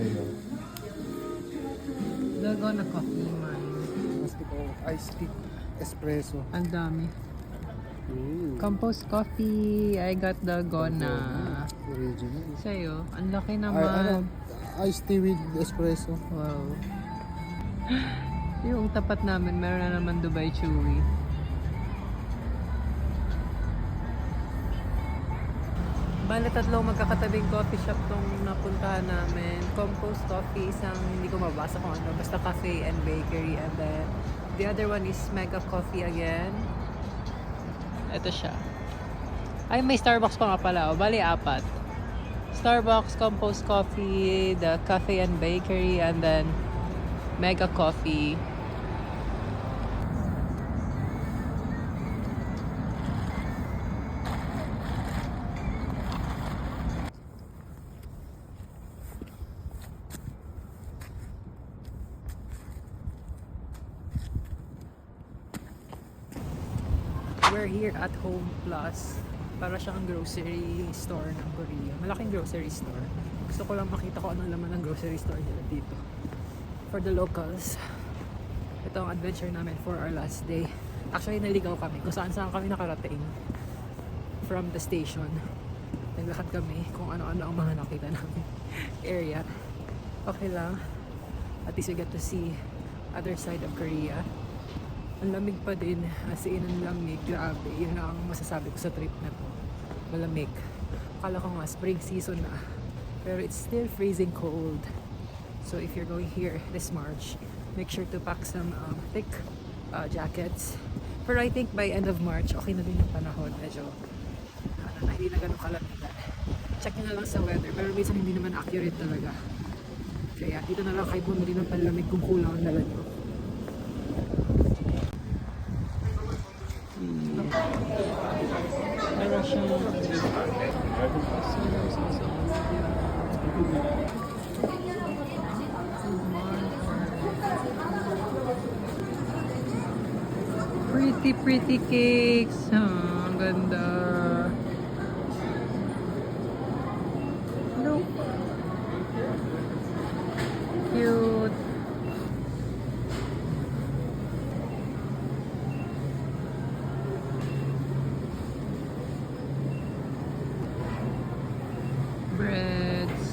Ayo. Dago na coffee man. Iced tea. Espresso. Ang dami. Ooh. Compost coffee. I got Dalgona. Original. Sa'yo, ang laki Ano, naman. iced tea with espresso. Wow. Yung tapat namin, meron na naman Dubai Chewy. Bale, tatlong magkakatabing coffee shop tong napuntahan namin. Compost Coffee, isang hindi ko mabasa kung ano, basta cafe and bakery. And then, the other one is Mega Coffee again. Ito siya. Ay, may Starbucks pa nga pala. O, bali, apat. Starbucks, Compost Coffee, the cafe and bakery, and then Mega Coffee. We're here at Home Plus. Para siyang grocery store ng Korea. Malaking grocery store. Gusto ko lang makita ko anong laman ng grocery store nila dito. For the locals. Ito ang adventure namin for our last day. Actually, naligaw kami kung saan kami nakarating. From the station. Naglakad kami kung ano-ano ang mga nakita namin area. Okay lang. At least we get to see other side of Korea. Ang lamig pa din, as in ang lamig, grabe. Yun ang masasabi ko sa trip na to. Malamig. Akala ko nga spring season na. Pero it's still freezing cold. So if you're going here this March, make sure to pack some thick jackets. Pero I think by end of March, okay na din yung panahon. Medyo, hindi na ganun kalamigan. Check nyo na lang sa weather. Pero minsan hindi naman accurate talaga. Kaya dito na lang kayo bumili ng panlamig kung kulang ang dala nyo. Meron siyang pretty cakes. Ang ganda. Look. Cute. Breads.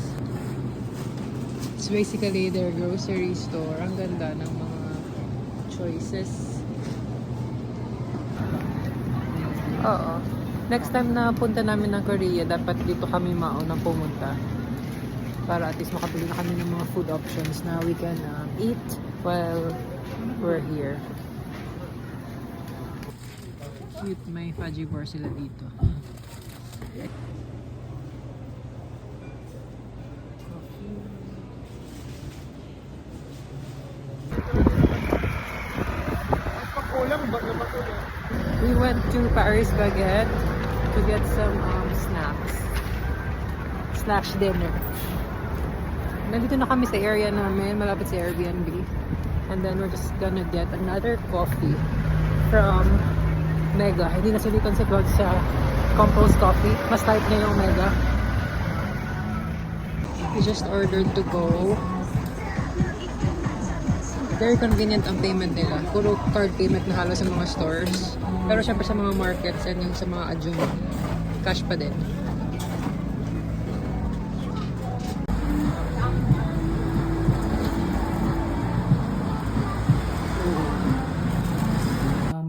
It's basically their grocery store. Ang ganda ng mga choices. Oo. Next time na punta namin ng Korea, dapat dito kami maunang pumunta. Para at least makabili na kami ng mga food options na we can eat while we're here. Cute, may fudgy bar sila dito. We went to Paris Baguette to get some snacks. Slash dinner. Nandito na kami sa area namin, malapit sa Airbnb. And then we're just gonna get another coffee from Mega. Hindi na sulitan si Claude sa Compost Coffee. Mas type niya yung Mega. We just ordered to go. Very convenient ang payment nila. Puro card payment na halos sa mga stores. Pero syempre sa mga markets and yung sa mga adjun, cash pa din.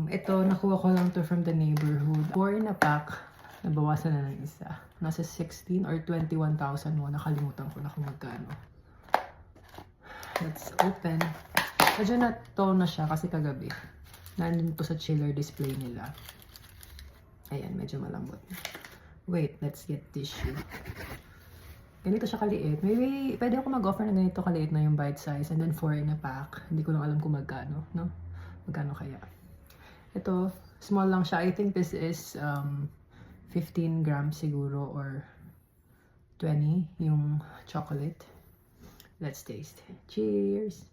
Ito, nakuha ko lang to from the neighborhood. 4 in a pack. Nabawasan na ng isa. Nasa 16 or 21,000 won. Nakalimutan ko na kung magkano. Let's open. Medyo na-tone na siya kasi kagabi. Nandun to sa chiller display nila. Ayan, medyo malambot. Wait, let's get tissue. Ganito siya kaliit. Maybe, pwede ako mag-offer na ganito kaliit na yung bite size and then 4 in a pack. Hindi ko lang alam kung magkano, no? Magkano kaya? Ito, small lang siya. I think this is 15 grams siguro or 20 yung chocolate. Let's taste. Cheers!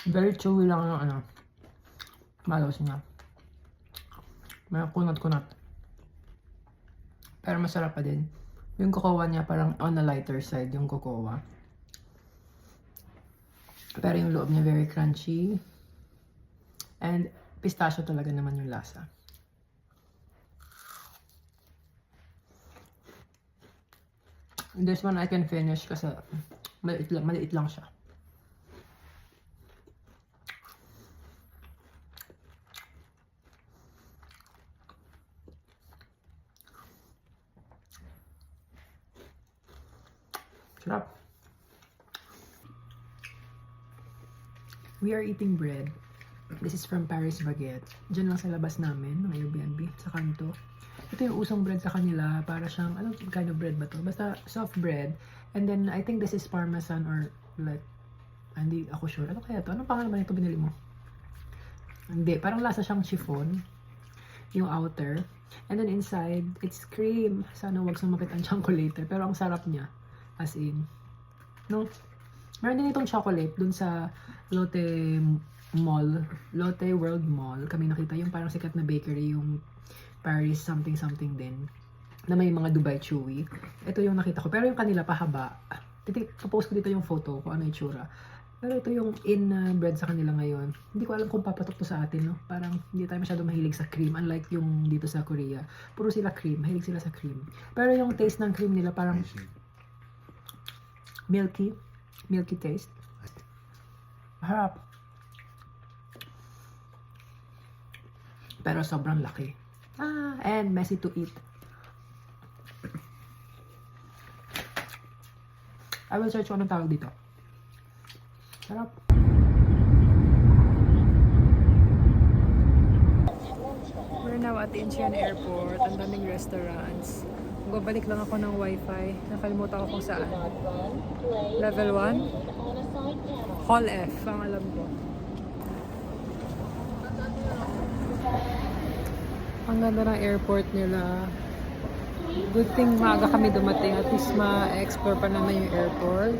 Very chewy lang yung ano. Malos niya. May kunat-kunat. Pero masarap pa din. Yung cocoa niya parang on the lighter side yung cocoa. Pero yung loob niya very crunchy. And pistachio talaga naman yung lasa. This one I can finish kasi maliit lang siya. Sarap. We are eating bread. This is from Paris Baguette. Diyan lang sa labas namin, ng Airbnb, sa kanto. Ito yung usong bread sa kanila. Para siyang, anong kind of bread ba to? Basta soft bread. And then, I think this is parmesan or like, hindi ako sure. Ano kaya to? Anong pangalan ba nito binili mo? Hindi, parang lasa siyang chiffon. Yung outer. And then inside, it's cream. Sana wag sumakit ang chocolate. Pero ang sarap niya. As in. No? Meron din itong chocolate dun sa Lotte Mall. Lotte World Mall. Kami nakita yung parang sikat na bakery. Yung Paris something something din. Na may mga Dubai Chewy. Ito yung nakita ko. Pero yung kanila pahaba. Popost ko dito yung photo kung ano yung tsura. Pero ito yung bread sa kanila ngayon. Hindi ko alam kung papatok to sa atin, no? Parang hindi tayo masyado mahilig sa cream. Unlike yung dito sa Korea. Puro sila cream. Mahilig sila sa cream. Pero yung taste ng cream nila parang milky. Milky taste. Harap. Pero sobrang laki. And messy to eat. I will search kung anong tawag dito. Sarap. We're now at Incheon Airport. Ang daming restaurants. Babalik lang ako ng wifi. Nakalimutan ko kung saan. Level 1? Hall F, ang alam ko. Ang ganda ng airport nila. Good thing maaga kami dumating. At least ma-explore pa naman yung airport.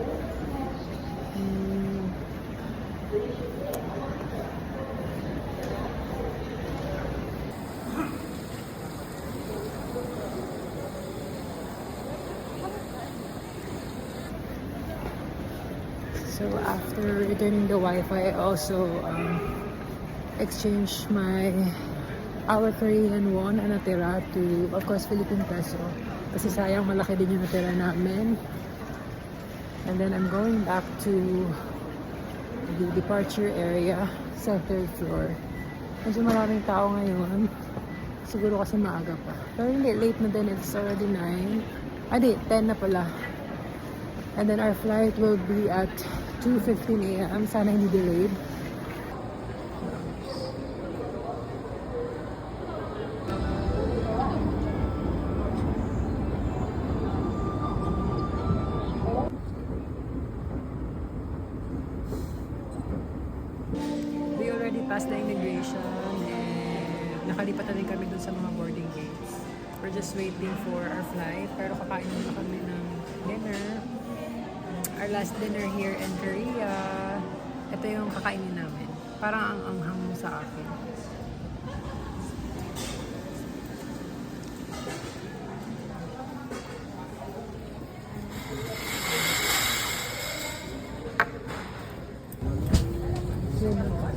So after returning the Wi-Fi, I also exchanged our Korean won na natira to, of course, Philippine peso. Kasi sayang malaki din yung natira namin. And then I'm going back to the departure area sa 3rd floor. Medyo maraming tao ngayon. Siguro kasi maaga pa. Pero hindi, late na din. It's already 9. Di, 10 na pala. And then our flight will be at 2:15 a.m. Sana hindi delayed. We already passed the immigration and nakalipat na din kami dun sa mga boarding gates. We're just waiting for our flight. Pero kakain muna kami ng dinner. Our last dinner here in Korea. Ito yung kakainin namin. Parang ang anghang sa akin. Yun.